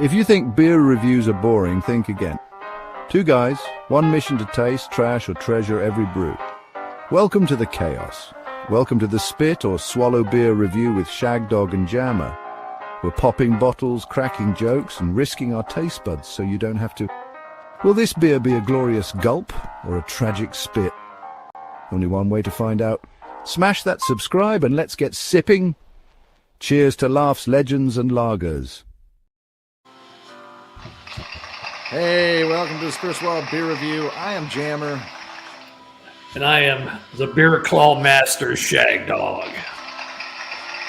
If you think beer reviews are boring, think again. Two guys, one mission to taste, trash, or treasure every brew. Welcome to the chaos. Welcome to the spit or swallow beer review with Shagdog and Jammer. We're popping bottles, cracking jokes, and risking our taste buds so you don't have to. Will this beer be a glorious gulp or a tragic spit? Only one way to find out. Smash that subscribe and let's get sipping. Cheers to laughs, legends, and lagers. Hey, welcome to the Spiritual Wild Beer Review. I am Jammer. And I am the Beer Claw Master, Shagdog.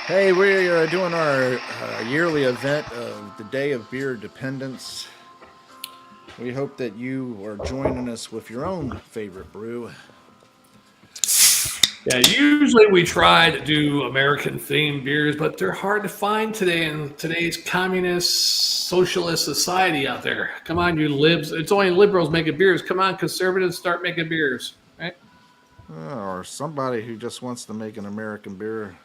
Hey, we are doing our yearly event of the Day of Beer Dependence. We hope that you are joining us with your own favorite brew. Yeah, usually we try to do American-themed beers, but they're hard to find today in today's communist, socialist society out there. Come on, you libs. It's only liberals making beers. Come on, conservatives, start making beers, right? Or somebody who just wants to make an American beer.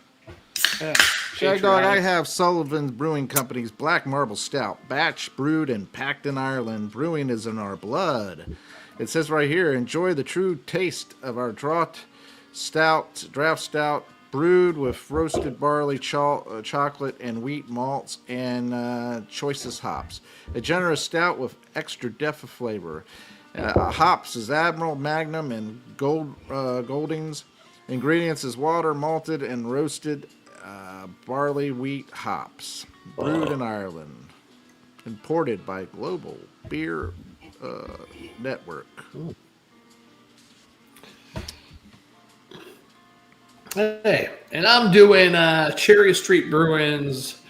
Yeah. Shagdog, I have Sullivan's Brewing Company's Black Marble Stout, batch brewed and packed in Ireland. Brewing is in our blood. It says right here, enjoy the true taste of our draft stout, brewed with roasted barley, chocolate, and wheat malts, and choicest hops. A generous stout with extra depth of flavor. Hops is Admiral, Magnum, and Goldings. Ingredients is water, malted, and roasted barley, wheat, hops. Brewed in Ireland. Imported by Global Beer Network. Ooh. Hey, and I'm doing Cherry Street Brewing's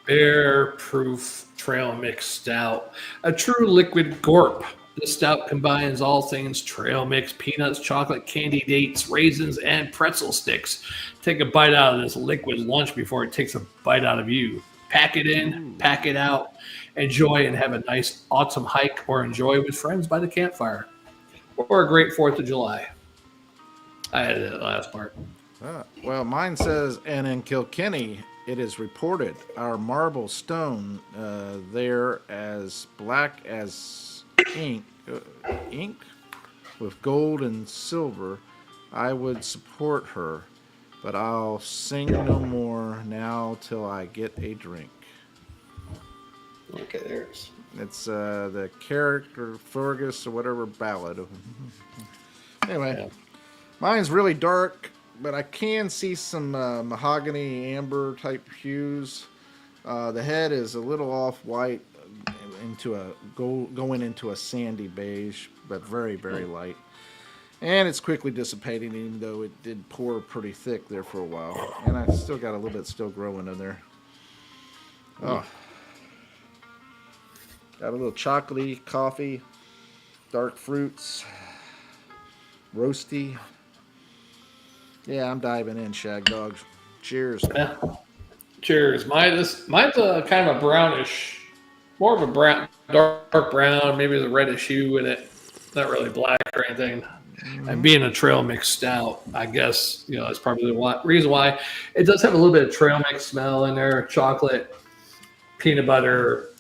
Bear Proof Trail Mix Stout, a true liquid gorp. This stout combines all things trail mix, peanuts, chocolate, candy dates, raisins, and pretzel sticks. Take a bite out of this liquid lunch before it takes a bite out of you. Pack it in, pack it out, enjoy and have a nice autumn hike or enjoy with friends by the campfire. Or a great 4th of July. I added that last part. Well, mine says, and in Kilkenny, it is reported our marble stone there as black as ink with gold and silver. I would support her, but I'll sing no more now till I get a drink. Okay, there's. It's the character Fergus or whatever ballad. Anyway, Yeah. Mine's really dark, but I can see some mahogany amber type hues. The head is a little off white into a going into a sandy beige, but very, very light. And it's quickly dissipating, even though it did pour pretty thick there for a while. And I still got a little bit still growing in there. Oh. Got a little chocolatey, coffee, dark fruits, roasty. Yeah, I'm diving in, Shagdog. Cheers. Yeah. Cheers. Mine's a kind of a brownish, more of a brown, dark brown, maybe the reddish hue in it. Not really black or anything. And being a trail mix stout, I guess, that's probably the reason why. It does have a little bit of trail mix smell in there, chocolate, peanut butter,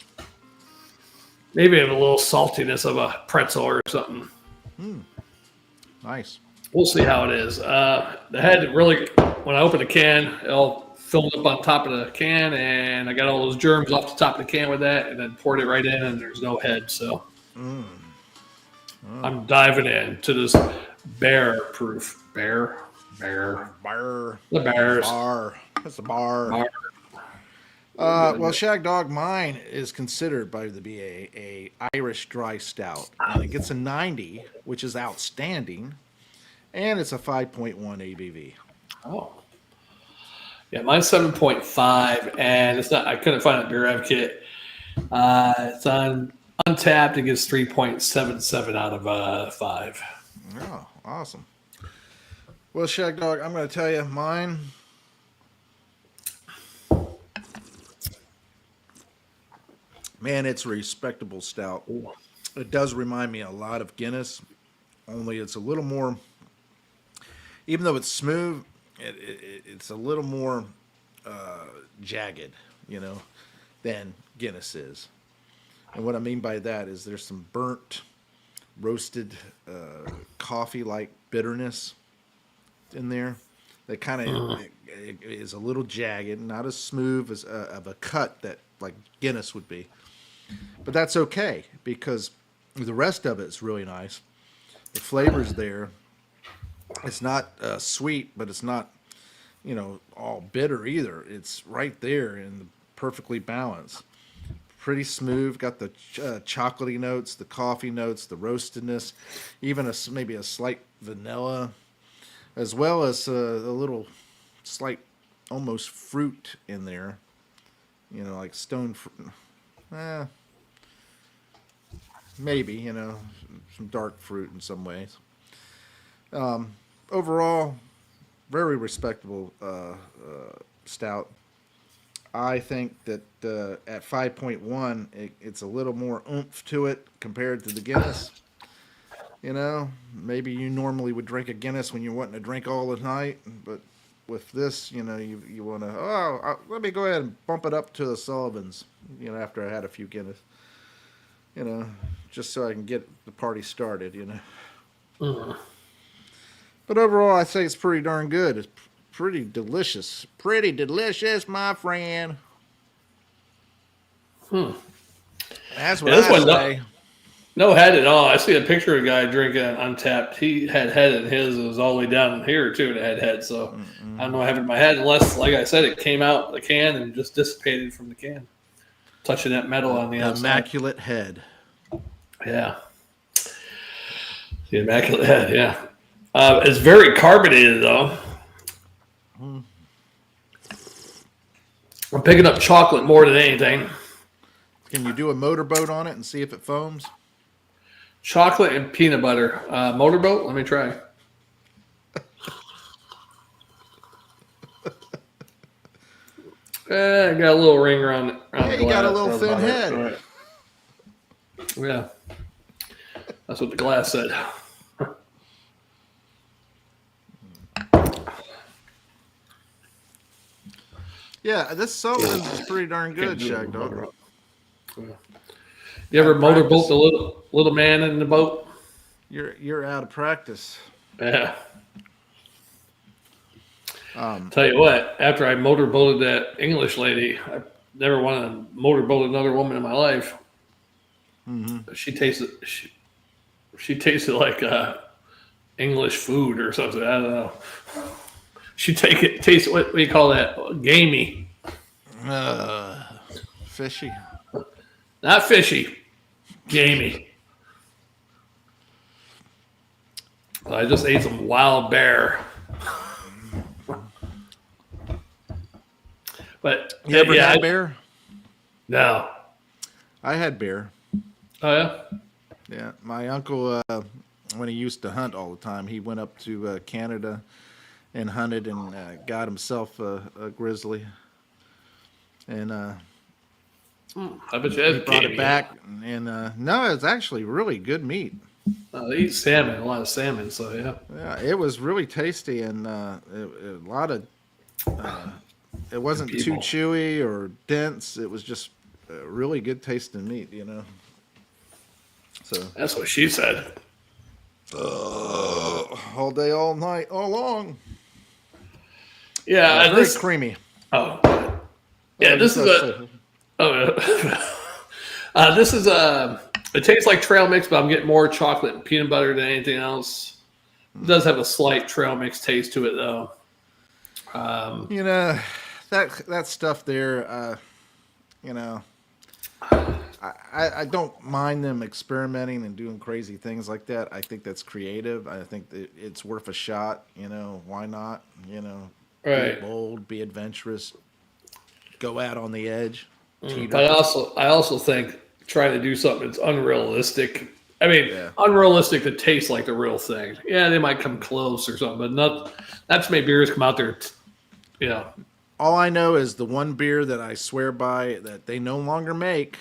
maybe a little saltiness of a pretzel or something. Nice. We'll see how it is. The head really, when I open the can, it'll fill up on top of the can, and I got all those germs off the top of the can with that, and then poured it right in, and there's no head. So I'm diving in to this bear proof. Bear. Bar. The bears. Bar. That's a bar. Bar. Well, Shagdog, mine is considered by the BA a Irish dry stout. And it gets a 90, which is outstanding. And it's a 5.1 ABV. Oh. Yeah, mine's 7.5, and it's not. I couldn't find a Beer Advocate. It's on Untapped. It gets 3.77 out of 5. Oh, awesome. Well, Shagdog, I'm going to tell you mine. Man, it's a respectable stout. It does remind me a lot of Guinness, only it's a little more, even though it's smooth, it's a little more jagged, than Guinness is. And what I mean by that is there's some burnt, roasted coffee-like bitterness in there that kind of is a little jagged, not as smooth as of a cut that like Guinness would be. But that's okay because the rest of it's really nice. The flavor's there. It's not sweet, but it's not, all bitter either. It's right there and perfectly balanced. Pretty smooth. Got the chocolatey notes, the coffee notes, the roastedness, even maybe a slight vanilla, as well as a little slight almost fruit in there. Like stone fruit. Maybe, some dark fruit in some ways. Overall, very respectable stout. I think that at 5.1, it's a little more oomph to it compared to the Guinness. Maybe you normally would drink a Guinness when you're wanting to drink all the night, but with this, you want to, let me go ahead and bump it up to the Sullivans, after I had a few Guinness, just so I can get the party started, But overall, I say it's pretty darn good. It's pretty delicious. Pretty delicious, my friend. That's what I say. No head at all. I see a picture of a guy drinking Untapped. He had head in his. It was all the way down here, too, and it had head. So I don't know what happened to my head unless, like I said, it came out the can and just dissipated from the can. Touching that metal on the outside. Immaculate head. Yeah. The immaculate head, yeah. It's very carbonated, though. I'm picking up chocolate more than anything. Can you do a motorboat on it and see if it foams? Chocolate and peanut butter. Motorboat? Let me try. I got a little ring around the glass. You got a little thin head. Right. Yeah. That's what the glass said. Yeah, this Sullivan's is pretty darn good, Shagdog. You ever motorboat the little man in the boat? You're out of practice. Yeah. Tell you what, after I motorboated that English lady, I never wanted to motorboat another woman in my life. Mm-hmm. She tasted like English food or something. I don't know. She tastes what do you call that? Gamey. Fishy. Not fishy. Gamey. I just ate some wild bear. But you ever had bear? No. I had bear. Oh yeah. Yeah, my uncle, when he used to hunt all the time, he went up to Canada and hunted and got himself a grizzly, and I bet you he brought it back. And no, it's actually really good meat. They eat salmon, a lot of salmon, so yeah. Yeah, it was really tasty, and a lot of. It wasn't too chewy or dense. It was just really good tasting meat, So that's what she said. All day, all night, all long. Yeah, very creamy. Oh, yeah. This is a. This is a. It tastes like trail mix, but I'm getting more chocolate and peanut butter than anything else. It does have a slight trail mix taste to it, though. That stuff there. I don't mind them experimenting and doing crazy things like that. I think that's creative. I think that it's worth a shot. Why not? Right. Be bold, be adventurous, go out on the edge. But I also think trying to do something that's unrealistic. I mean, unrealistic to taste like the real thing. Yeah, they might come close or something, but not too many beers come out there. All I know is the one beer that I swear by that they no longer make.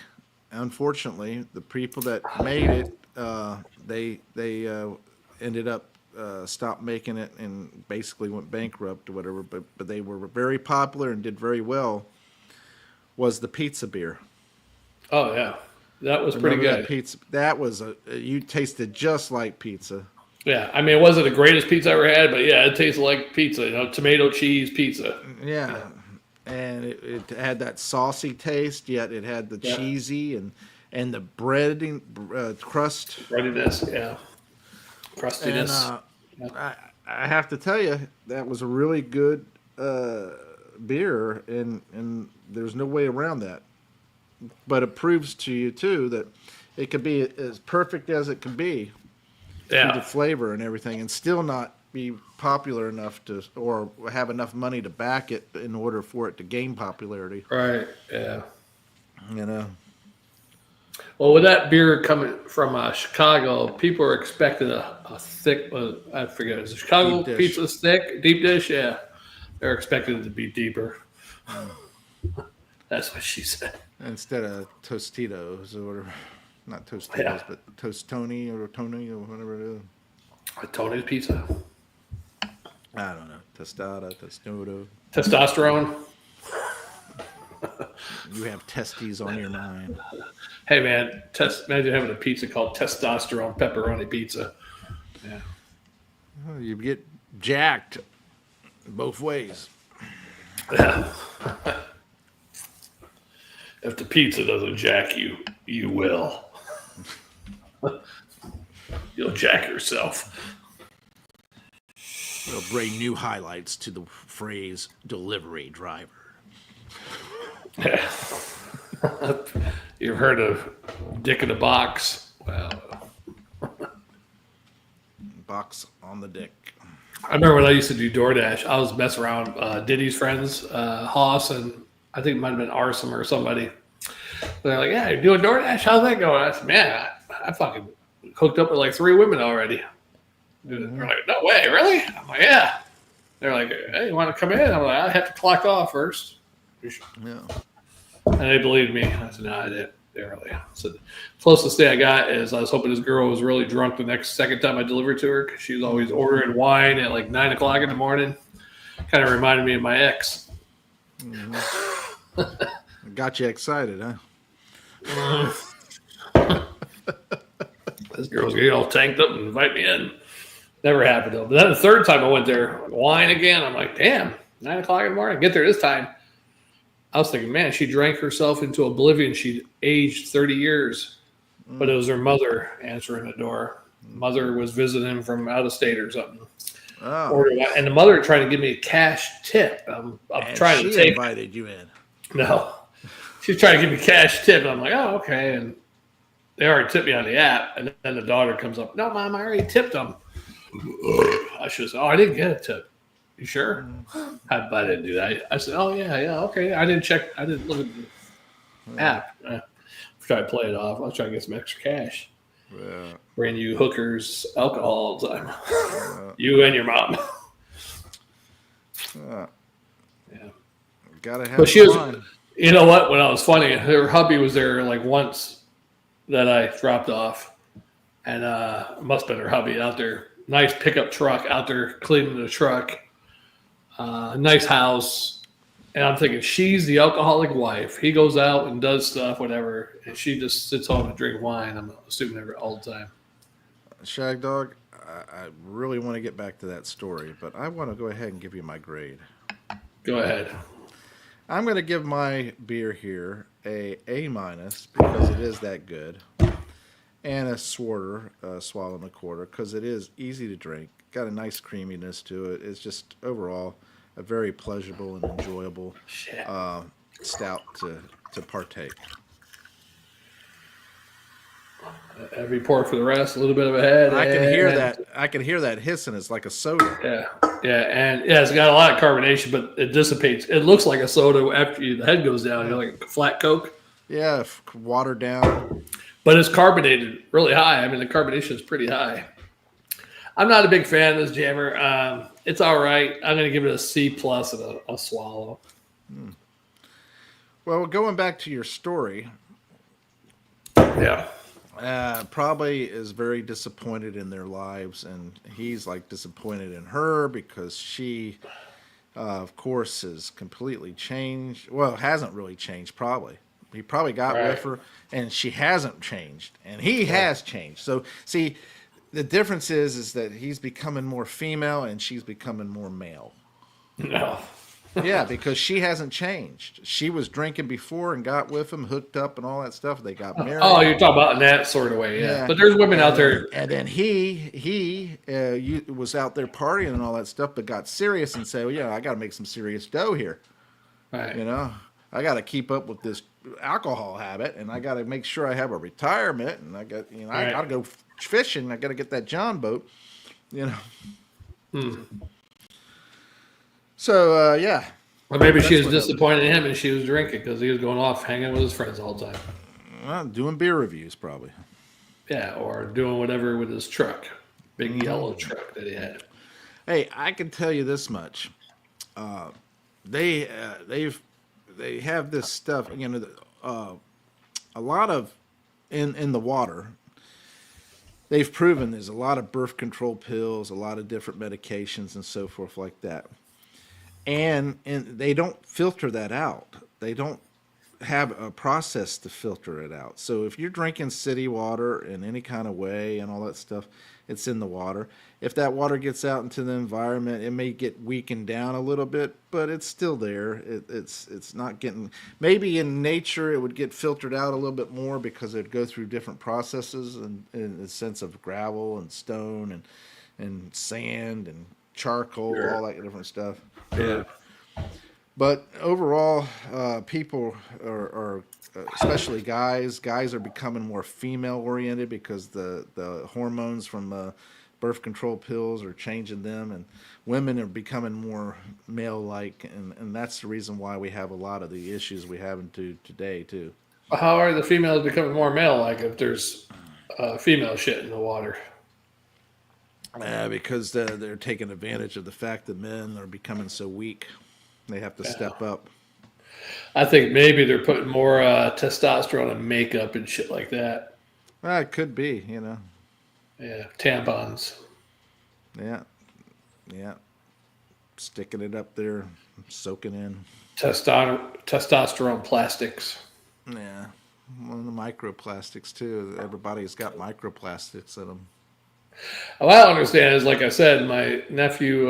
Unfortunately, the people that made it, they ended up stopped making it and basically went bankrupt or whatever. But they were very popular and did very well. Was the pizza beer? Oh yeah. That was pretty Remember good. that pizza? That was you tasted just like pizza. Yeah, I mean, it wasn't the greatest pizza I ever had, but yeah, it tasted like pizza. Tomato cheese pizza. Yeah, and it had that saucy taste, yet it had the Yeah. cheesy and the breading crust. Readiness, yeah. And Crustiness. I have to tell you, that was a really good beer, and there's no way around that. But it proves to you too that it could be as perfect as it can be through the Yeah. flavor and everything, and still not be popular enough to, or have enough money to back it in order for it to gain popularity. Right. Yeah. You know. Well, with that beer coming from Chicago, people are expecting a thick, I forget, is it Chicago Deep dish. pizza thick? Deep dish? Yeah. They're expecting it to be deeper. That's what she said. Instead of Tostitos or whatever. Not Tostitos, Yeah. but Tony or whatever it is. A Tony's pizza. I don't know. Tostada, Tostoto. Testosterone. You have testes on your mind. Hey, man, imagine having a pizza called testosterone pepperoni pizza. Yeah. Oh, you get jacked both ways. Yeah. If the pizza doesn't jack you, you will. You'll jack yourself. It'll bring new highlights to the phrase delivery driver. You've heard of dick in a box? Well, Box on the dick. I remember when I used to do DoorDash, I was messing around Diddy's friends, Haas, and I think it might have been Arsom or somebody. They're like, yeah, you're doing DoorDash? How's that going? I said, man, I fucking hooked up with like 3 women already. They're like, no way, really? I'm like, yeah. They're like, hey, you want to come in? I'm like, I have to clock off first. Yeah. And they believed me. I said, no, I didn't. Really. So the closest thing I got is I was hoping this girl was really drunk the second time I delivered to her because she was always ordering wine at like 9 o'clock in the morning. Kind of reminded me of my ex. Got you excited, huh? This girl was getting all tanked up and invite me in. Never happened though. But then the third time I went there, wine again. I'm like, damn, 9 o'clock in the morning. Get there this time. I was thinking, man, she drank herself into oblivion. She aged 30 years, but it was her mother answering the door. Mother was visiting from out of state or something. Oh. And the mother trying to give me a cash tip. I'm And trying to she take. invited you in. No, she's trying to give me cash tip. And I'm like, oh, okay. And they already tipped me on the app. And then the daughter comes up. No, Mom, I already tipped them. I should have said, oh, I didn't get a tip. You sure? I didn't do that. I said, oh, yeah, okay. I didn't check. I didn't look at the app. Try to play it off. I'll try to get some extra cash. Yeah. Bring you hookers alcohol all the time. You and your mom. Yeah. Yeah. Gotta have But she was, fun. you know what? When I was funny, her hubby was there like once that I dropped off. And it must have been her hubby out there. Nice pickup truck out there cleaning the truck. Nice house. And I'm thinking, she's the alcoholic wife. He goes out and does stuff, whatever. And she just sits home and drink wine. I'm assuming all the time. Shagdog, I really want to get back to that story, but I want to go ahead and give you my grade. Go ahead. I'm going to give my beer here a A- because it is that good, and a swallow and a quarter, because it is easy to drink. Got a nice creaminess to it. It's just overall a very pleasurable and enjoyable stout to partake. Every pour for the rest, a little bit of a head. I can hear that. I can hear that hissing. It's like a soda. And it's got a lot of carbonation, but it dissipates. It looks like a soda after the head goes down. You're like a flat Coke. Yeah, watered down. But it's carbonated really high. I mean, the carbonation is pretty high. I'm not a big fan of this jammer. It's all right. I'm going to give it a C+ and a swallow. Well, going back to your story, Yeah. probably is very disappointed in their lives, and he's like disappointed in her because she, of course, has completely changed. Well, hasn't really changed, probably. He probably got with her, and she hasn't changed, and he has changed. So, see, the difference is that he's becoming more female, and she's becoming more male. No. Yeah, because she hasn't changed. She was drinking before and got with him, hooked up, and all that stuff. They got married. Oh, you're talking about in that sort of way, yeah. But there's women out there. And then he was out there partying and all that stuff, but got serious and said, well, yeah, I got to make some serious dough here. Right. You know, I got to keep up with this alcohol habit, and I got to make sure I have a retirement, and I got, I got to go fishing. I got to get that John boat, So, yeah. Well, maybe she was disappointed in him and she was drinking because he was going off hanging with his friends all the time. Well, doing beer reviews, probably. Yeah, or doing whatever with his truck. Big yellow truck that he had. Hey, I can tell you this much. They have this stuff, a lot of, in the water, they've proven there's a lot of birth control pills, a lot of different medications and so forth like that. And they don't filter that out. They don't have a process to filter it out. So if you're drinking city water in any kind of way and all that stuff, it's in the water. If that water gets out into the environment, it may get weakened down a little bit, but it's still there. It's not getting, maybe in nature it would get filtered out a little bit more because it'd go through different processes and in the sense of gravel and stone and sand and charcoal, all that different stuff. Yeah. But overall, people are especially guys are becoming more female oriented because the hormones from birth control pills are changing them, and women are becoming more male like, and that's the reason why we have a lot of the issues we have today too. How are the females becoming more male like if there's female shit in the water? Because they're taking advantage of the fact that men are becoming so weak. They have to step up. I think maybe they're putting more testosterone in makeup and shit like that. Well, it could be, Yeah, tampons. Yeah. Sticking it up there, soaking in. Testosterone plastics. Yeah. One of the microplastics, too. Everybody's got microplastics in them. What I understand is, like I said, my nephew,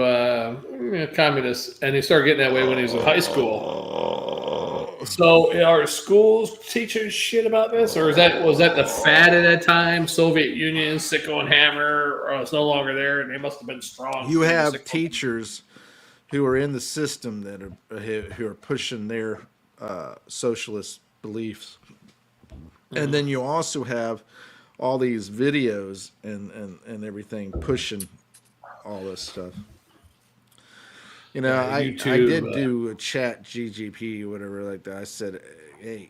communist, and he started getting that way when he was in high school. So, are schools teaching shit about this, or was that the fad at that time? Soviet Union, Sicko and Hammer, it's no longer there, and they must have been strong. You have teachers who are in the system that who are pushing their socialist beliefs, and then you also have all these videos and everything pushing all this stuff. I did do a chat GGP, whatever like that. I said, hey,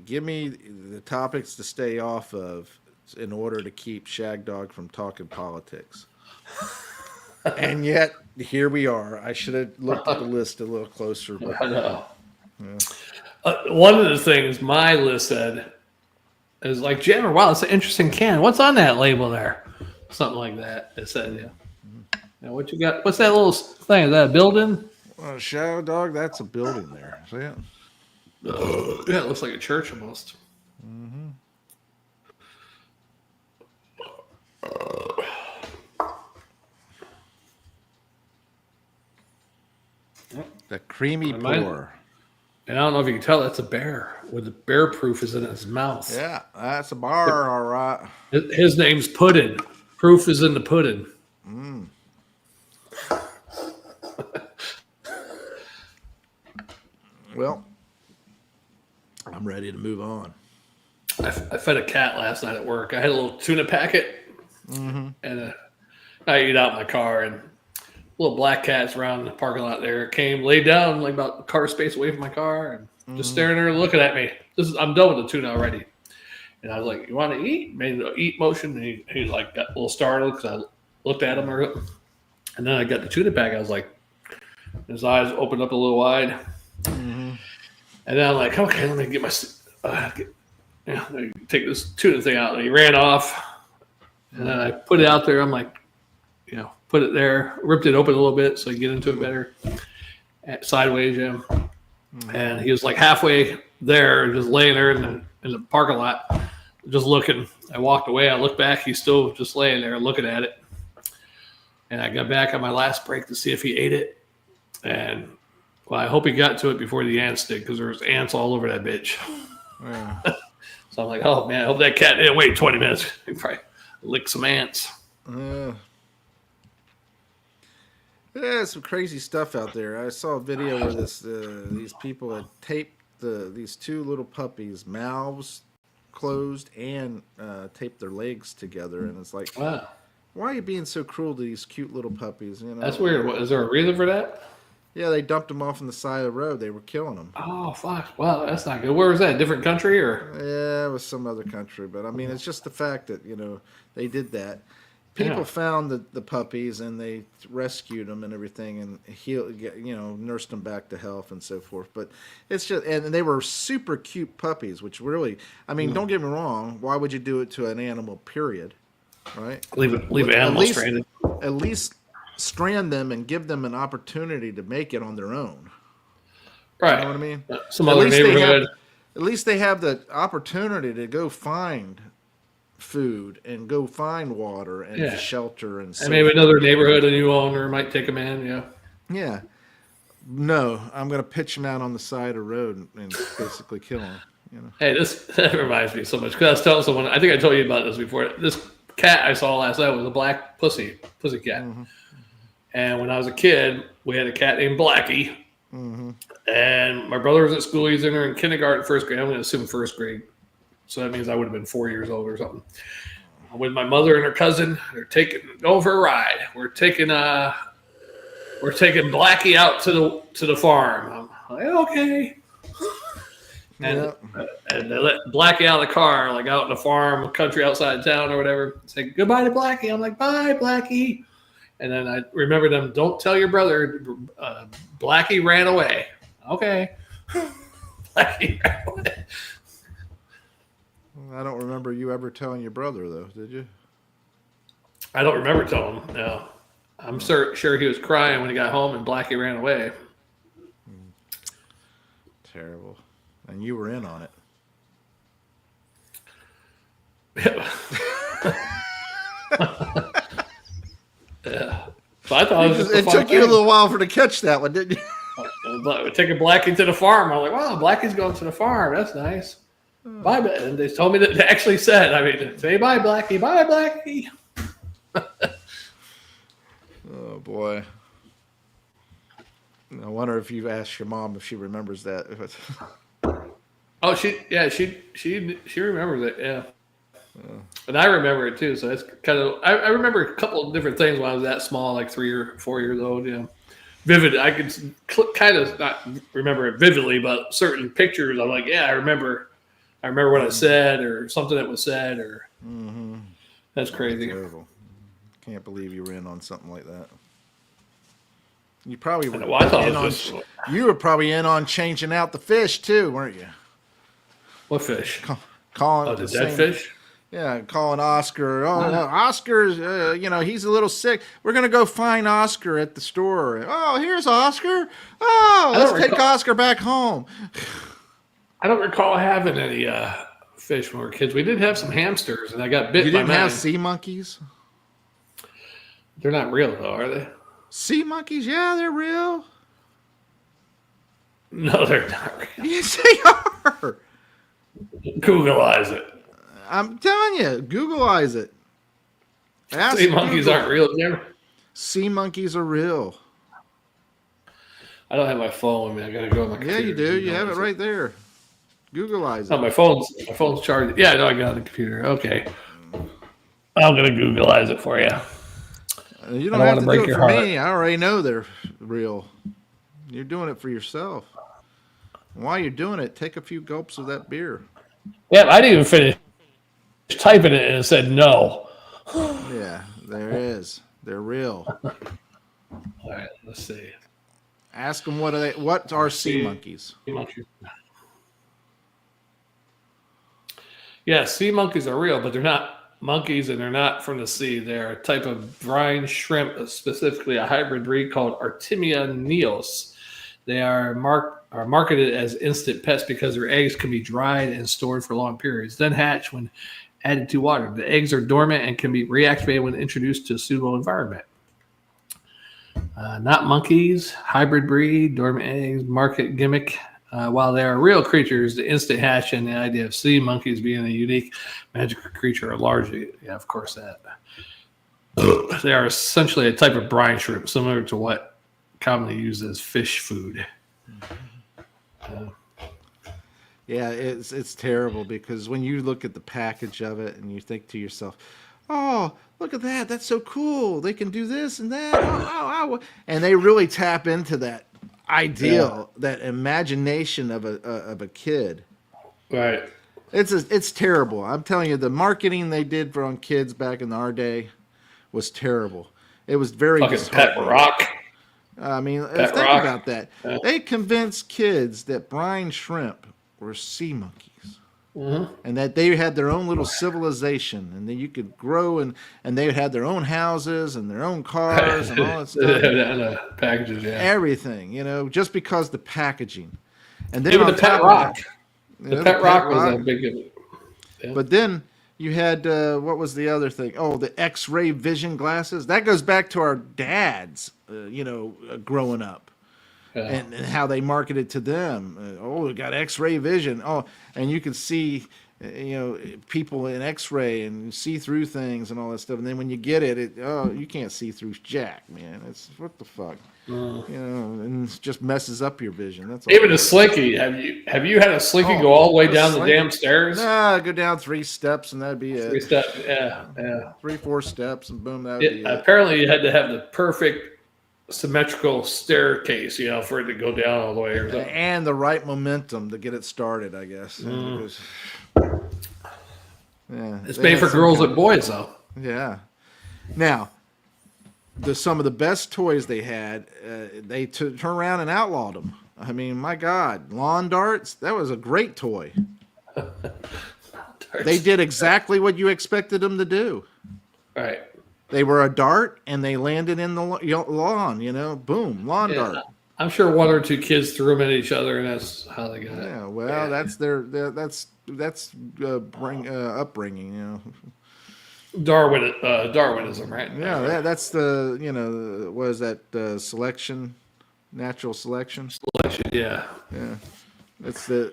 give me the topics to stay off of in order to keep Shagdog from talking politics. And yet, here we are. I should have looked at the list a little closer. But, I know. One of the things my list said is like, Jammer, wow, it's an interesting can. What's on that label there? Something like that. It said, yeah. Now, what you got? What's that little thing? Is that a building? Shagdog, that's a building there. See it? Yeah, it looks like a church almost. Mm-hmm. The creamy pour. And I don't know if you can tell, that's a bear with the bear proof is in his mouth. Yeah, that's a bar, all right. His name's Puddin'. Proof is in the pudding. Mm. Well, I'm ready to move on. I fed a cat last night at work. I had a little tuna packet, and I ate out in my car, and little black cats around the parking lot there. It came, laid down like about a car space away from my car, and just staring there looking at me. I'm done with the tuna already. And I was like, you want to eat? Made an eat motion, and he like got a little startled because I looked at him. And then I got the tuna pack. I was like, his eyes opened up a little wide. And then I'm like, okay, let me get my take this tuna thing out. And he ran off. And then I put it out there. I'm like, put it there, ripped it open a little bit so I could get into it better. Sideways, And he was like halfway there, just laying there in the parking lot, just looking. I walked away. I looked back. He's still just laying there looking at it. And I got back on my last break to see if he ate it. And, well, I hope he got to it before the ants did, because there was ants all over that bitch. Yeah. So I'm like, oh, man, I hope that cat didn't wait 20 minutes. He probably licked some ants. Yeah, some crazy stuff out there. I saw a video where these people had taped these two little puppies' mouths closed and taped their legs together, and it's like, Wow. why are you being so cruel to these cute little puppies? You know, That's weird. Is there a reason for that? Yeah, they dumped them off on the side of the road. They were killing them. Oh, fuck. Wow, that's not good. Where was that? A different country or? Yeah, it was some other country, but I mean, it's just the fact that they did that. People found the puppies and they rescued them and everything and nursed them back to health and so forth. But it's just, and they were super cute puppies, which really, I mean, don't get me wrong. Why would you do it to an animal? Period. Right? Leave an animal stranded. At least strand them and give them an opportunity to make it on their own. Right. You know what I mean? Some other neighborhood. At least they have the opportunity to go find food and go find water and shelter and maybe another neighborhood, a new owner might take them in. Yeah. No, I'm going to pitch them out on the side of the road and basically kill them. Hey, that reminds me so much, because I was telling someone, I think I told you about this before. This cat I saw last night was a black pussy cat. Mm-hmm. And when I was a kid, we had a cat named Blackie. Mm-hmm. And my brother was at school. He's in kindergarten, first grade. I'm going to assume first grade. So that means I would have been 4 years old or something. With my mother and her cousin, they're going for a ride. We're taking Blackie out to the farm. I'm like, okay. And they let Blackie out of the car, like out in the farm, country outside town or whatever. Say goodbye to Blackie. I'm like, bye, Blackie. And then I remember them, don't tell your brother, Blackie ran away. Okay. Blackie ran away. I don't remember you ever telling your brother, though, did you? I don't remember telling him, no. I'm sure he was crying when he got home and Blackie ran away. Terrible. And you were in on it. Yeah. So I thought it took you a little while to catch that one, didn't you? We're taking Blackie to the farm. I'm like, wow, Blackie's going to the farm. That's nice. Bye. And they told me that they actually said, say bye, Blackie. Bye, Blackie. Oh, boy. I wonder if you've asked your mom if she remembers that. Oh, she remembers it, yeah. And I remember it too, so that's kind of, I remember a couple of different things when I was that small, like 3 or 4 years old, Vivid, I could kind of not remember it vividly, but certain pictures, I'm like, yeah, I remember what I said or something that was said, or that's crazy. Terrible. Can't believe you were in on something like that. You probably were. You were probably in on changing out the fish too, weren't you? What fish? Calling the dead fish. Yeah, calling Oscar. Oh, no, Oscar's. He's a little sick. We're gonna go find Oscar at the store. Oh, here's Oscar. Oh, let's take Oscar back home. I don't recall having any fish when we were kids. We did have some hamsters, and I got bit. You by didn't have sea monkeys? They're not real, though, are they? Sea monkeys? Yeah, they're real. No, they're not real. Yes, they are. Googleize it. I'm telling you, Googleize it. Sea monkeys aren't real, never. Sea monkeys are real. I don't have my phone with me. I gotta go on my computer. Yeah, you do. You have it right there. Googleize it. Oh, my phone's charged. Yeah, no, I got it on the computer. Okay. I'm gonna Googleize it for you. You don't have to do it for me. I already know they're real. You're doing it for yourself. While you're doing it, take a few gulps of that beer. Yeah, I didn't even finish typing it, and it said no. Yeah, there is. They're real. All right, let's see. Ask them what are sea monkeys? Sea monkeys. Yeah, sea monkeys are real, but they're not monkeys, and they're not from the sea. They're a type of brine shrimp, specifically a hybrid breed called Artemia neos. They are are marketed as instant pests because their eggs can be dried and stored for long periods, then hatch when added to water. The eggs are dormant and can be reactivated when introduced to a suitable environment. Not monkeys, hybrid breed, dormant eggs, market gimmick. While they are real creatures, the instant hatch and the idea of sea monkeys being a unique magical creature are largely, of course, that. They are essentially a type of brine shrimp, similar to what commonly used as fish food. Yeah, it's terrible because when you look at the package of it and you think to yourself, "Oh, look at that! That's so cool! They can do this and that." And they really tap into that ideal, that imagination of a kid. Right. It's terrible. I'm telling you, the marketing they did for on kids back in our day was terrible. It was very fucking pet rock. I mean, Pet think rock. about that. Yeah. They convinced kids that brine shrimp were sea monkeys, and that they had their own little civilization, and that you could grow, and they had their own houses and their own cars and all that stuff. Packages, everything, just because the packaging, and then even the pet rock. The pet rock was a big. Yeah. But then you had what was the other thing? Oh, the X-ray vision glasses. That goes back to our dads, growing up. Yeah. And how they marketed to them. We got X-ray vision. Oh, and you could see, people in X-ray and see through things and all that stuff. And then when you get it, you can't see through jack, man. It's what the fuck, and it just messes up your vision. That's all. Even a slinky. Have you had a slinky go all the way down the damn stairs? Nah, go down 3 steps and that'd be it. 3 steps. Yeah. 3-4 steps and boom, that would be it. Apparently, you had to have the perfect symmetrical staircase, for it to go down all the way or something. And the right momentum to get it started, I guess. Because, it's made for girls and boys, though. Yeah. Now, some of the best toys they had, they turned around and outlawed them. I mean, my God, lawn darts, that was a great toy. They did exactly what you expected them to do. Right. They were a dart, and they landed in the lawn. Boom, lawn dart. I'm sure 1 or 2 kids threw them at each other, and that's how they got it. Yeah, well, that's upbringing. Darwinism, right? Yeah, that's the what is that? Selection, natural selection. Selection, yeah. Yeah, that's the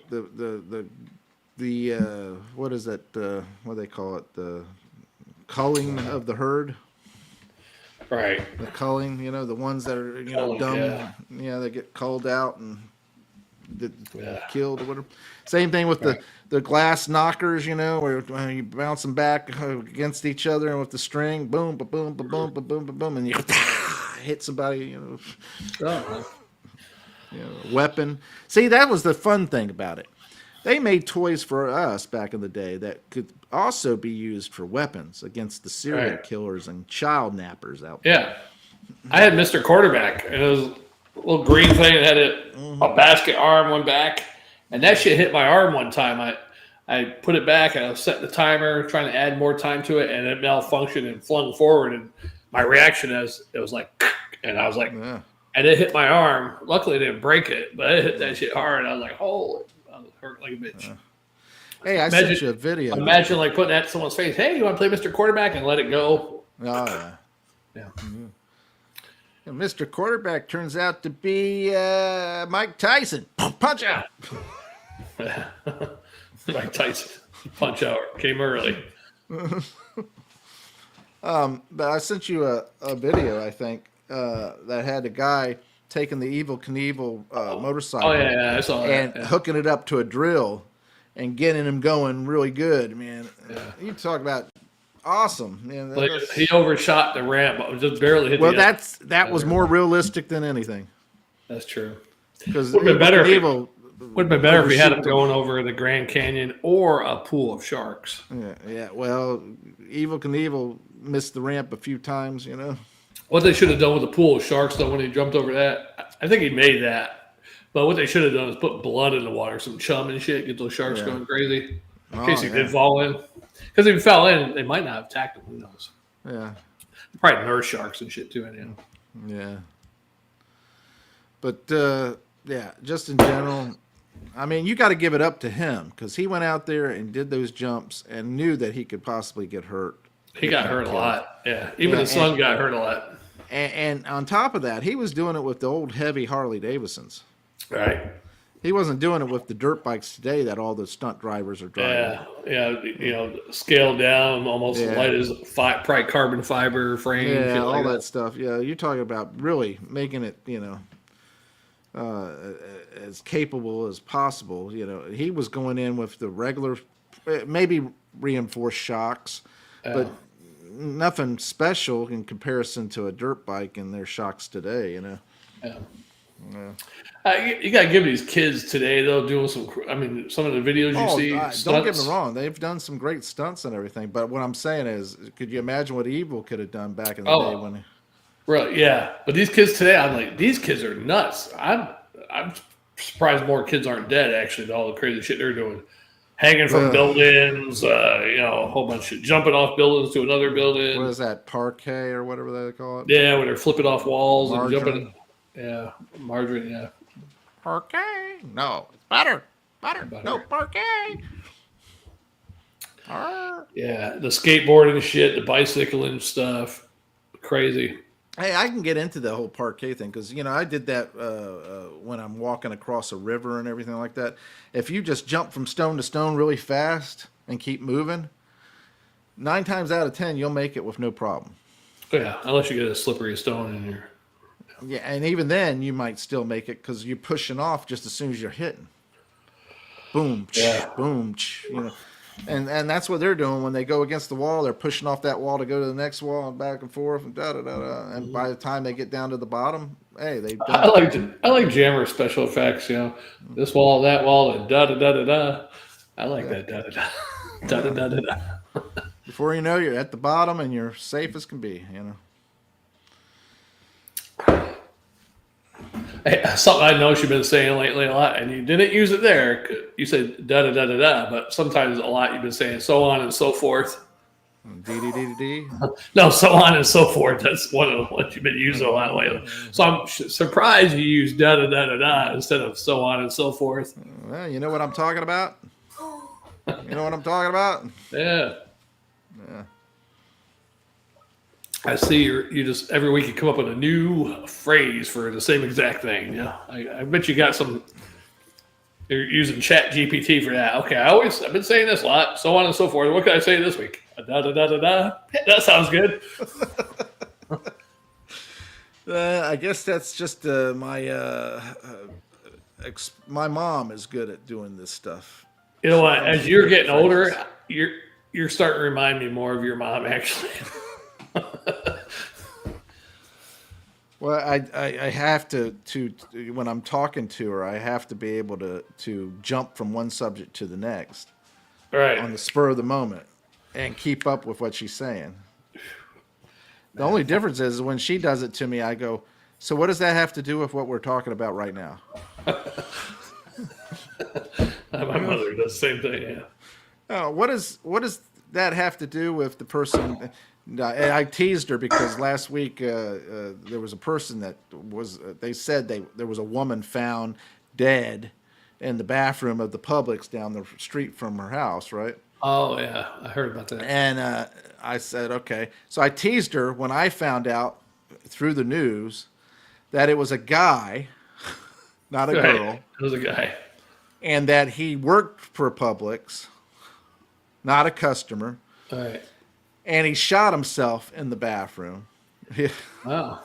what is that? What do they call it? The culling of the herd. Right. The culling, the ones that are dumb, they get culled out and killed or whatever. Same thing with the glass knockers, where you bounce them back against each other and with the string, boom, ba boom, ba boom, ba boom, ba boom, and you hit somebody, weapon. See, that was the fun thing about it. They made toys for us back in the day that could also be used for weapons against the serial killers and child nappers out there. Yeah. I had Mr. Quarterback, and it was a little green thing that had a basket arm, one back, and that shit hit my arm one time. I put it back, and I was setting the timer, trying to add more time to it, and it malfunctioned and flung forward, and my reaction is, it was like, and I was like, and it hit my arm. Luckily, it didn't break it, but it hit that shit hard, and I was like, holy. Hurt like a bitch. Hey, I sent you a video. Imagine like putting that in someone's face. Hey, you want to play Mr. Quarterback and let it go? Oh yeah. Yeah. Mm-hmm. And Mr. Quarterback turns out to be Mike Tyson. Punch out. Mike Tyson. Punch out. Came early. But I sent you a video, I think, that had a guy taking the Evel Knievel motorcycle. Oh, yeah, I saw that. And hooking it up to a drill and getting him going really good, man. Yeah. You talk about awesome, man. He overshot the ramp, but just barely hit the that was more realistic than anything. That's true. Because would have been better if he had him going over the Grand Canyon or a pool of sharks. Yeah. Well, Evel Knievel missed the ramp a few times, What they should have done with the pool of sharks, though, when he jumped over that, I think he made that. But what they should have done is put blood in the water, some chum and shit, get those sharks going crazy. In case he did fall in. Because if he fell in, they might not have attacked him. Who knows? Yeah. Probably nurse sharks and shit, too. Anyhow. Yeah. But Yeah, just in general. I mean, you got to give it up to him because he went out there and did those jumps and knew that he could possibly get hurt. He got hurt a lot. Yeah, even Yeah, his son got hurt a lot. And on top of that, he was doing it with the old heavy Harley Davidsons. Right. He wasn't doing it with the dirt bikes today that all the stunt drivers are driving. Yeah. Scaled down, almost light as probably carbon fiber frame. Yeah, all like that stuff. Yeah, you're talking about really making it, as capable as possible. He was going in with the regular, maybe reinforced shocks, but nothing special in comparison to a dirt bike and their shocks today. Yeah. You got to give these kids today, though, doing some of the videos you see. Don't get me wrong. They've done some great stunts and everything. But what I'm saying is, could you imagine what Evil could have done back in the day when... Right, yeah. But these kids today, I'm like, these kids are nuts. I'm surprised more kids aren't dead, actually, to all the crazy shit they're doing. Hanging from buildings, a whole bunch of jumping off buildings to another building. What is that, parquet or whatever they call it? Yeah, when they're flipping off walls Margarine. and jumping. Yeah, margarine, yeah. Parquet? No, it's butter. Butter. No, parquet. Yeah, the skateboarding shit, the bicycling stuff. Crazy. Hey, I can get into the whole parquet thing because, I did that when I'm walking across a river and everything like that. If you just jump from stone to stone really fast and keep moving, 9 times out of 10, you'll make it with no problem. Yeah, unless you get a slippery stone in your... Yeah, and even then, you might still make it because you're pushing off just as soon as you're hitting. Boom, boom, And that's what they're doing when they go against the wall. They're pushing off that wall to go to the next wall and back and forth and da-da-da-da. And by the time they get down to the bottom, hey, they've done I like Jammer special effects, this wall, that wall, and da-da-da-da-da. I like that da-da-da. Da-da-da-da-da. Before you know, you're at the bottom and you're safe as can be, Hey, something I know you've been saying lately a lot, and you didn't use it there. You said da-da-da-da-da, but sometimes a lot you've been saying so on and so forth. D-D-D-D-D. No, so on and so forth. That's one of the ones you've been using a lot lately. So I'm surprised you use da-da-da-da-da instead of so on and so forth. Well, you know what I'm talking about? You know what I'm talking about? Yeah. I see you just every week you come up with a new phrase for the same exact thing. Yeah, I bet you got some. You're using Chat GPT for that. Okay, I've been saying this a lot, so on and so forth. What can I say this week? Da da da da da. That sounds good. I guess that's just my mom is good at doing this stuff. You know what? As you're getting older, you're starting to remind me more of your mom, actually. Well, I have to when I'm talking to her, I have to be able to jump from one subject to the next, right, on the spur of the moment, and keep up with what she's saying. The only difference is when she does it to me, I go, "So what does that have to do with what we're talking about right now?" My mother does the same thing. Yeah. Oh, what does that have to do with the person? I teased her because last week there was a person that was. They said there was a woman found dead in the bathroom of the Publix down the street from her house, right? Oh yeah, I heard about that. And I said, okay. So I teased her when I found out through the news that it was a guy, not a girl. It was a guy, and that he worked for Publix, not a customer. All right. And he shot himself in the bathroom. Wow.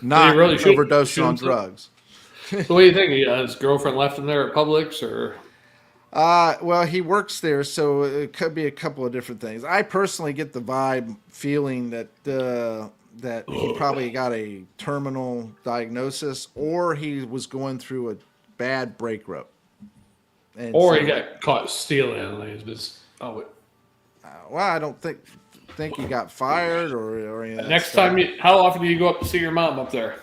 Not really overdosed on drugs. So what do you think? His girlfriend left him there at Publix, or? Well, he works there, so it could be a couple of different things. I personally get the feeling that he probably got a terminal diagnosis, or he was going through a bad break rope. Or he got caught stealing. Well, I don't think he got fired or anything. Next time, how often do you go up to see your mom up there?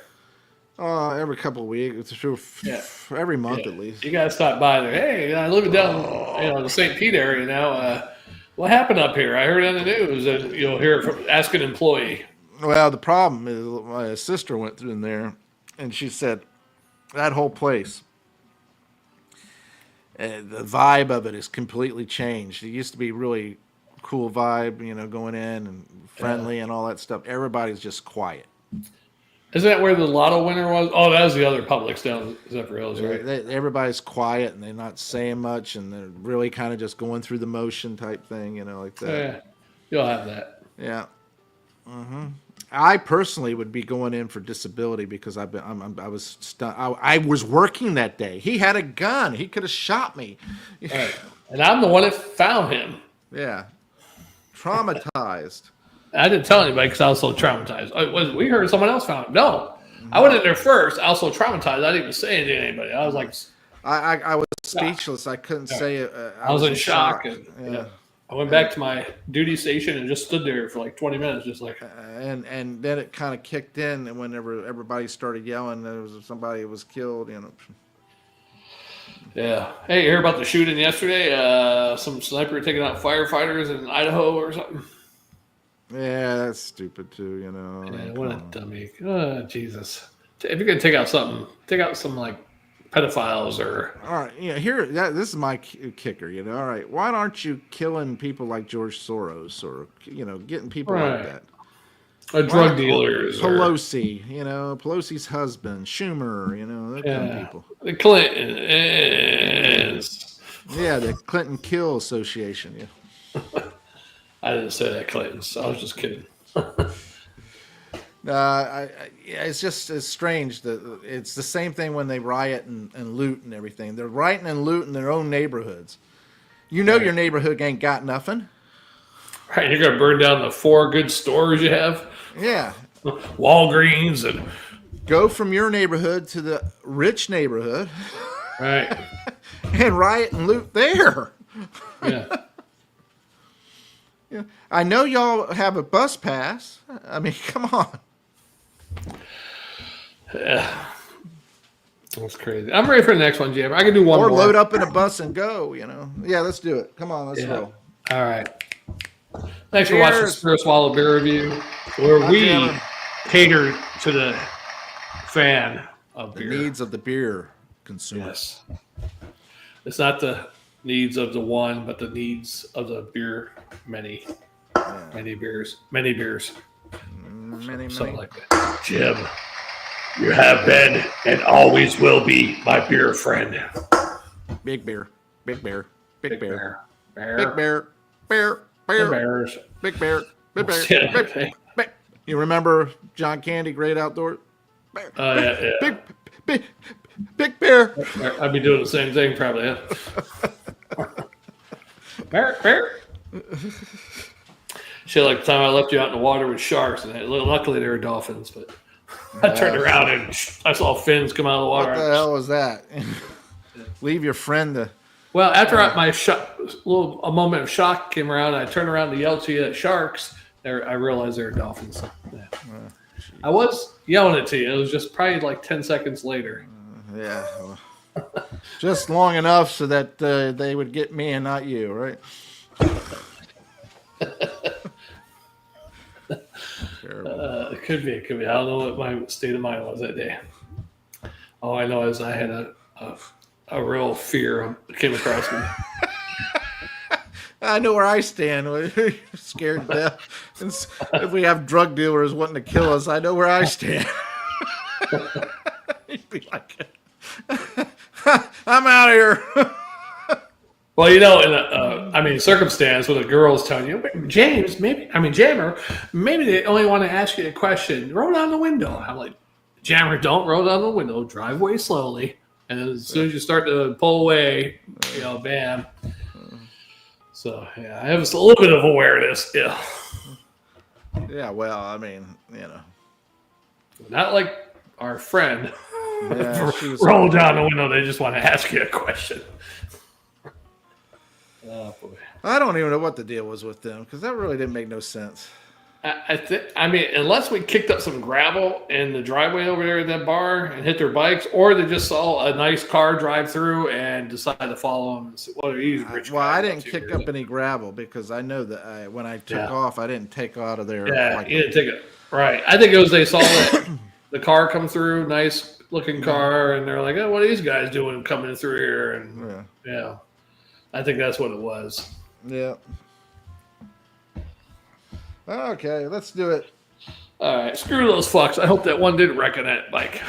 Every couple of weeks, every month at least. You gotta stop by there. Hey, I live down, the St. Pete area now. What happened up here? I heard on the news, and you'll hear it from ask an employee. Well, the problem is my sister went through in there, and she said that whole place the vibe of it is completely changed. It used to be really cool vibe, going in and friendly and all that stuff. Everybody's just quiet. Isn't that where the lotto winner was? Oh, that was the other Publix down Zephyr Hills, right? Everybody's quiet and they're not saying much and they're really kind of just going through the motion type thing, like that. Yeah, you'll have that. Yeah. I personally would be going in for disability because I was working that day. He had a gun. He could have shot me. Right. And I'm the one that found him. Yeah. Traumatized. I didn't tell anybody because I was so traumatized. We heard someone else found him. No, I went in there first. I was so traumatized. I didn't even say anything to anybody. I was like, I was speechless. I couldn't say it. I was in shock. And, I went back to my duty station and just stood there for like 20 minutes, just like. And then it kind of kicked in, and whenever everybody started yelling, there was somebody was killed. Yeah. Hey, you hear about the shooting yesterday? Some sniper taking out firefighters in Idaho or something. Yeah, that's stupid too. Yeah, what a dummy! Oh, Jesus! If you're gonna take out something, take out some like pedophiles or. All right, this is my kicker. All right, why aren't you killing people like George Soros or getting people like that? Drug dealers. Pelosi, Pelosi's husband, Schumer, that kind of people. The Clintons. Yeah, the Clinton Kill Association. Yeah. I didn't say that, Clintons. I was just kidding. It's strange that it's the same thing when they riot and loot and everything. They're rioting and looting their own neighborhoods. Your neighborhood ain't got nothing. Right, you're gonna burn down the 4 good stores you have. Yeah, Walgreens and go from your neighborhood to the rich neighborhood. Right, and riot and loot there. Yeah. Yeah, I know y'all have a bus pass. I mean, come on. Yeah. That's crazy. I'm ready for the next one, Jim. I can do one more. Or load up in a bus and go, Yeah, let's do it. Come on, let's roll. All right. Thanks for watching Spirit Swallow Beer Review, where we cater to the fan of beer. The needs of the beer consumer. Yes. It's not the needs of the one, but the needs of the beer. Many beers. Many. Something like that. Jim, you have been and always will be my beer friend. Big beer. Big bear. Big bear. Bear. Big bear. Bear. Bear. Bears. Big bear. Big bear. Big. You remember John Candy, Great Outdoor? Bear. Yeah. Big bear. I'd be doing the same thing probably. Yeah. Bear. Shit, like the time I left you out in the water with sharks, and luckily they were dolphins, but I turned around and I saw fins come out of the water. What the hell was that? Leave your friend to... Well, after a moment of shock came around, I turned around to yell to you at sharks. I realized they were dolphins. So, yeah. I was yelling it to you. It was just probably like 10 seconds later. Yeah. Well, just long enough so that they would get me and not you, right? It could be. I don't know what my state of mind was that day. All I know is I had a real fear came across me. I know where I stand. We're scared to death. If we have drug dealers wanting to kill us, I know where I stand. You'd be like, I'm out of here. Well, in circumstance with a girl's telling you, Jammer, maybe they only want to ask you a question. Roll down the window. I'm like, Jammer, don't roll down the window. Drive away slowly. And then as soon as you start to pull away, bam. So, yeah, I have a little bit of awareness. Yeah. Yeah, well, Not like our friend. Yeah, roll down the window. They just want to ask you a question. Oh, boy. I don't even know what the deal was with them because that really didn't make no sense. Unless we kicked up some gravel in the driveway over there at that bar and hit their bikes, or they just saw a nice car drive through and decided to follow them. I didn't kick up any gravel because I know that when I took off, I didn't take out of there. Yeah, you didn't take it. Right. I think it was they saw the car come through, nice looking car, and they're like, "Oh, what are these guys doing coming through here?" And yeah, I think that's what it was. Yeah. Okay, let's do it. All right, screw those fucks. I hope that one didn't wreck on that bike.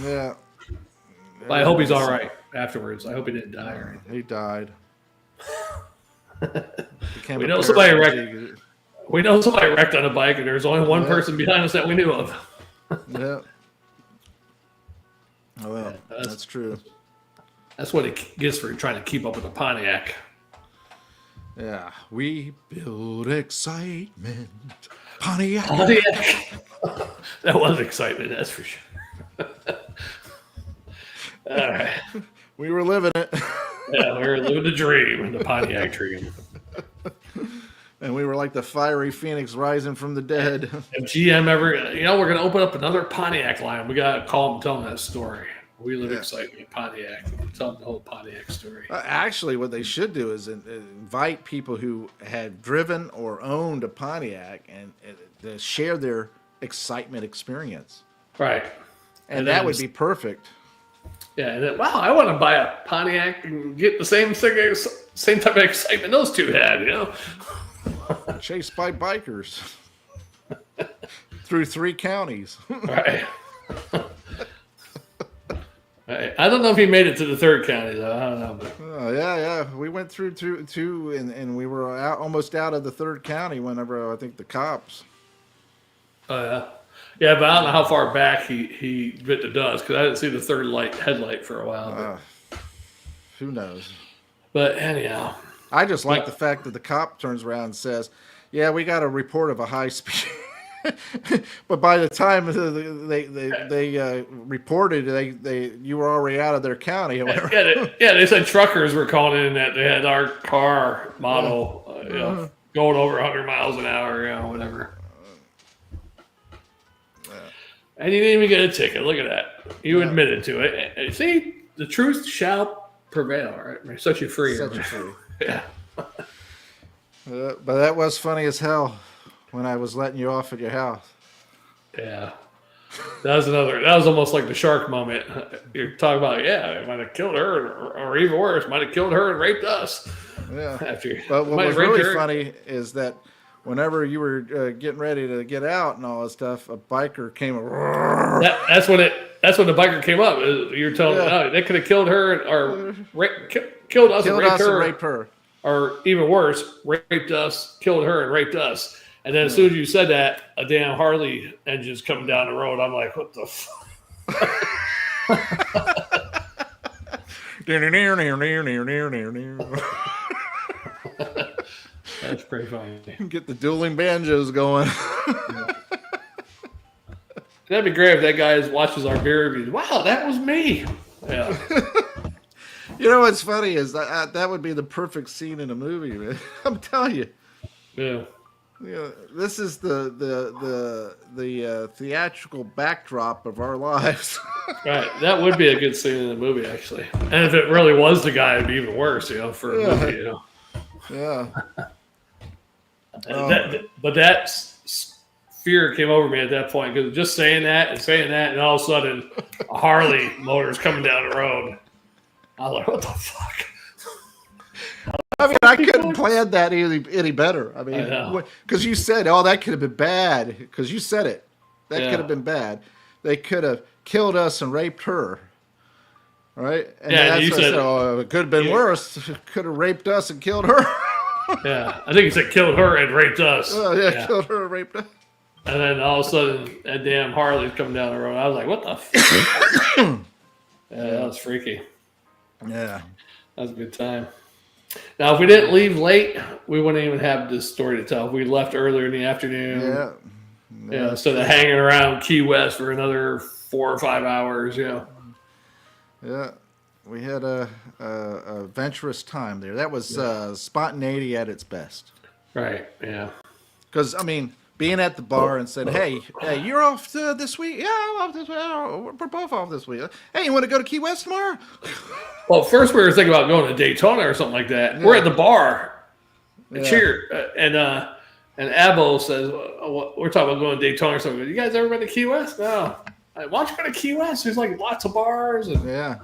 Yeah. But I hope he's all right afterwards. I hope he didn't die or anything. He died. We know somebody wrecked. We know somebody wrecked on a bike, and there's only one person behind us that we knew of. Yeah. Oh, well, that's true. That's what he gets for trying to keep up with the Pontiac. Yeah, we build excitement. Pontiac. That was excitement, that's for sure. All right. We were living it. Yeah, we were living the dream, the Pontiac dream. And we were like the fiery phoenix rising from the dead. If GM ever, we're going to open up another Pontiac line. We got to call them, tell them that story. We live excitement, Pontiac. Tell them the whole Pontiac story. Actually, what they should do is invite people who had driven or owned a Pontiac and to share their excitement experience. Right. And that would be perfect. Yeah, and then, wow, I want to buy a Pontiac and get the same type of excitement those two had, Chased by bikers through 3 counties. Right. I don't know if he made it to the 3rd county, though. I don't know. But... Oh, yeah. We went through 2, and we were almost out of the 3rd county whenever I think the cops. Oh, yeah. Yeah, but I don't know how far back he bit the dust because I didn't see the 3rd headlight for a while. Who knows? But anyhow. I just like the fact that the cop turns around and says, yeah, we got a report of a high speed. But by the time they reported, you were already out of their county. They said truckers were calling in that they had our car model going over 100 miles an hour, whatever. And you didn't even get a ticket. Look at that. You admitted to it. See, the truth shall prevail, right? May set you free. Set you free. Yeah. But that was funny as hell when I was letting you off at your house. Yeah. That was almost like the shark moment. You're talking about, it might have killed her, or even worse, might have killed her and raped us. Yeah. But what was really funny is that whenever you were getting ready to get out and all that stuff, a biker came. That's when the biker came up. You're telling they could have killed her or killed us and raped her. Or even worse, raped us, killed her, and raped us. And then as soon as you said that, a damn Harley engine's coming down the road. I'm like, what the fuck? That's pretty funny. Get the dueling banjos going. That'd be great if that guy watches our beer reviews. Wow, that was me. Yeah. You know what's funny is that would be the perfect scene in a movie, man. I'm telling you. Yeah. This is the theatrical backdrop of our lives. Right. That would be a good scene in the movie, actually. And if it really was the guy, it'd be even worse, for a movie, Yeah. But that fear came over me at that point because just saying that, and all of a sudden, a Harley motor's coming down the road. I was like, what the fuck? I mean, I couldn't plan that any better. I mean, because you said, that could have been bad. Because you said it. That could have been bad. They could have killed us and raped her. Right? And you said, it could have been worse. Could have raped us and killed her. Yeah. I think he said killed her and raped us. Killed her and raped us. And then all of a sudden, that damn Harley's coming down the road. I was like, what the fuck? That was freaky. Yeah. That was a good time. Now, if we didn't leave late, we wouldn't even have this story to tell. If we left earlier in the afternoon, instead of hanging around Key West for another 4 or 5 hours, Yeah, we had a adventurous time there. That was spontaneity at its best. Right, yeah. Because, I mean, being at the bar and saying, hey, you're off this week? Yeah, I'm off this week. We're both off this week. Hey, you want to go to Key West tomorrow? Well, first we were thinking about going to Daytona or something like that. Yeah. We're at the bar. Cheer. And Abbo says, we're talking about going to Daytona or something. You guys ever been to Key West? No. Like, why don't you go to Key West? There's like lots of bars. And Yeah.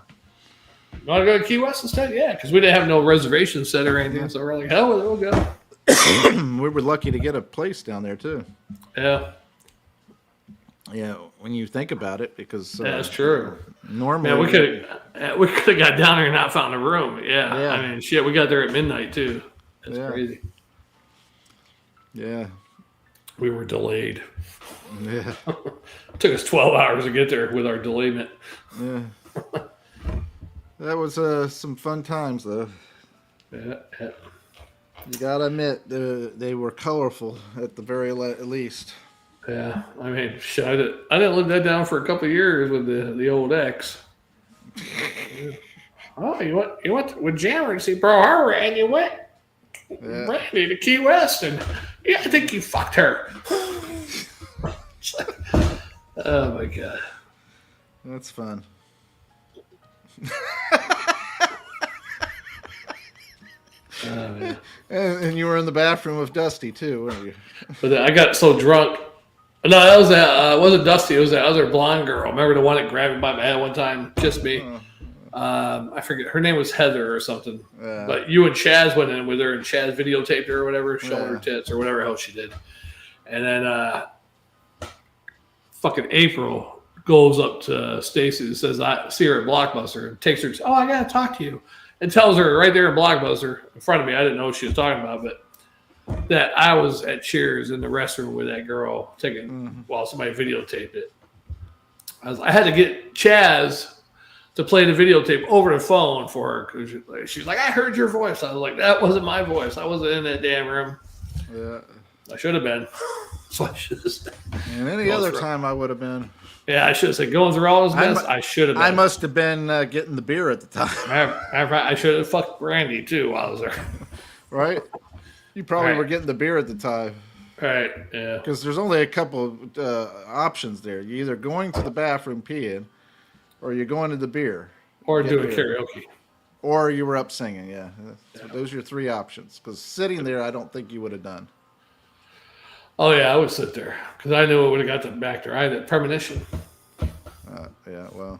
you want to go to Key West instead? Yeah, because we didn't have no reservation set or anything. So we're like, hell, we'll go. We were lucky to get a place down there too. Yeah. Yeah, when you think about it, because That's true. Normally, Man, we could have got down there and not found a room. Yeah. Yeah. I mean, shit, we got there at midnight too. That's crazy. Yeah. We were delayed. Yeah. Took us 12 hours to get there with our delayment. Yeah. That was some fun times, though. Yeah. You gotta admit, they were colorful at the very least. Yeah. I mean, shit, I didn't live that down for a couple of years with the old ex. Oh, you went with Jammer to see Pearl Harbor, and you went Randy to Key West, and yeah, I think you fucked her. Oh my god, that's fun. And you were in the bathroom with Dusty too, weren't you? But then I got so drunk. No, that was that. It wasn't Dusty. It was that other blonde girl. Remember the one that grabbed me by my head one time? Just me. I forget. Her name was Heather or something. But you and Chaz went in with her, and Chaz videotaped her or whatever, showing her tits or whatever else she did. And then fucking April goes up to Stacy and says, I see her at Blockbuster, and takes her, oh, I got to talk to you. And tells her right there in Blockbuster in front of me, I didn't know what she was talking about, but that I was at Cheers in the restroom with that girl taking while somebody videotaped it. I had to get Chaz to play the videotape over the phone for her. She's like, I heard your voice. I was like, that wasn't my voice. I wasn't in that damn room. Yeah. I should have been. So I should have said. And any other time I would have been. Yeah, I should have said, going through all his mess, I should have been. I must have been getting the beer at the time. I should have fucked Randy, too, while I was there. Right? You probably were getting the beer at the time. Right, yeah. Because there's only a couple options there. You're either going to the bathroom peeing, or you're going to the beer. Or doing karaoke. Or you were up singing, yeah. So those are your three options. Because sitting there, I don't think you would have done. Oh, yeah, I would sit there. Because I knew it would have got them back there. I had that premonition. Yeah, well.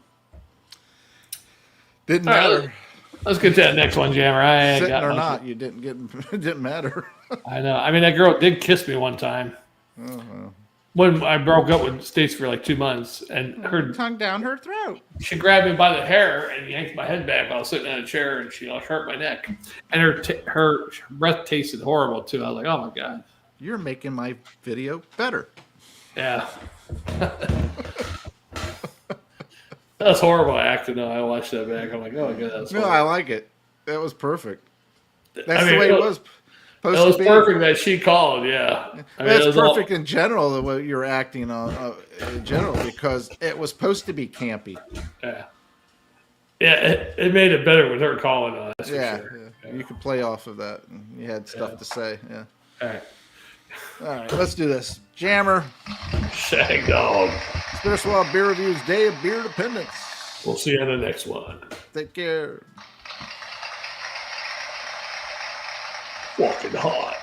Didn't matter. Let's get to that next one, Jammer. I ain't Sitting got or not, you didn't get. It didn't matter. I know. I mean, that girl did kiss me one time. When I broke up with Stacey for like 2 months, and her tongue down her throat. She grabbed me by the hair and yanked my head back while I was sitting in a chair, and she hurt my neck. And her breath tasted horrible too. I was like, oh my god. You're making my video better. Yeah. That's horrible acting, though. I watched that back. I'm like, oh my god, that's horrible. I like it. That was perfect. That's the way it was. It was perfect that she called, yeah. That's perfect in general, the way you're acting on in general, because it was supposed to be campy. Yeah. Yeah, it made it better with her calling on us. Yeah, sure. Yeah, you could play off of that. And you had stuff to say, yeah. All right, let's do this. Jammer. Shagdog. Spinner Swab Beer Reviews, Day of Beer Dependence. We'll see you on the next one. Take care. Walking hot.